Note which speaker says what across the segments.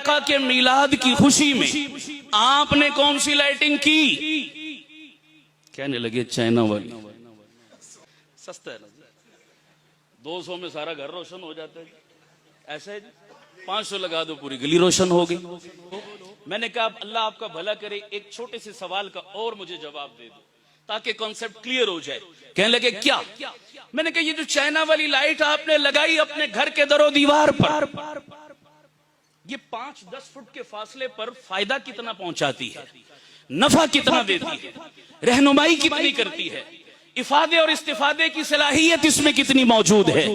Speaker 1: آقا کے میلاد کی خوشی میں آپ نے کون سی لائٹنگ کی؟ کہنے لگے چائنا والی۔ سستا ہے نا، 200 میں سارا گھر روشن ہو جاتا ہے، ایسا ہے 500 لگا دو پوری گلی روشن ہو گئی۔ میں نے کہا اللہ آپ کا بھلا کرے، ایک چھوٹے سے سوال کا اور مجھے جواب دے دو تاکہ کانسیپٹ کلیئر ہو جائے۔ کہنے لگے کیا؟ میں نے کہا یہ جو چائنا والی لائٹ آپ نے لگائی اپنے گھر کے در و دیوار پر، یہ 5-10 فٹ کے فاصلے پر فائدہ کتنا پہنچاتی ہے، نفع کتنا دیتی ہے، رہنمائی کتنی کرتی ہے، افادے اور استفادے کی صلاحیت اس میں کتنی موجود ہے؟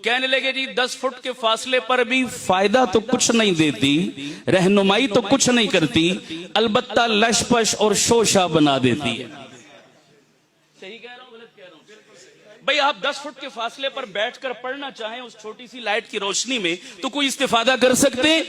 Speaker 1: کہنے لگے جی 10 فٹ کے فاصلے پر بھی فائدہ تو کچھ نہیں دیتی، رہنمائی تو کچھ نہیں کرتی، البتہ لش پش اور شوشہ بنا دیتی ہے۔ صحیح کہہ رہا ہوں غلط کہہ رہا ہوں؟ بھئی آپ 10 فٹ کے فاصلے پر بیٹھ کر پڑھنا چاہیں اس چھوٹی سی لائٹ کی روشنی میں تو کوئی استفادہ کر سکتے؟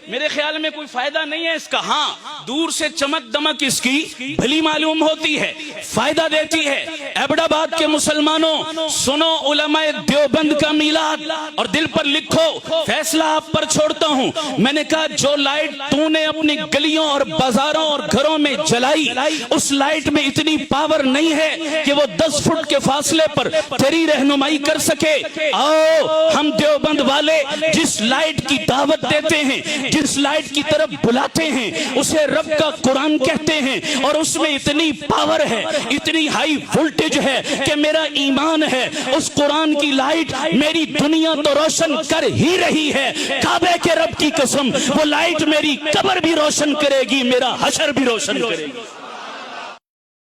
Speaker 1: میرے خیال میں کوئی فائدہ نہیں ہے اس کا۔ ہاں دور سے چمک دمک اس کی بھلی معلوم ہوتی ہے، فائدہ دیتی ہے۔ ایبٹ آباد کے مسلمانوں سنو علماء دیوبند کا میلاد اور دل پر لکھو، فیصلہ آپ پر چھوڑتا ہوں۔ میں نے کہا جو لائٹ تو نے اپنی گلیوں اور بازاروں اور گھروں میں جلائی، اس لائٹ میں اتنی پاور نہیں ہے کہ وہ 10 فٹ کے فاصلے پر تیری رہنمائی کر سکے۔ آؤ ہم دیوبند والے جس لائٹ کی دعوت دیتے ہیں، جس لائٹ کی طرف بلاتے ہیں، اسے رب کا قرآن کہتے ہیں، اور اس میں اتنی پاور ہے، اتنی ہائی وولٹیج ہے کہ میرا ایمان ہے اس قرآن کی لائٹ میری دنیا تو روشن کر ہی رہی ہے، کعبے کے رب کی قسم وہ لائٹ میری قبر بھی روشن کرے گی، میرا حشر بھی روشن کرے گی۔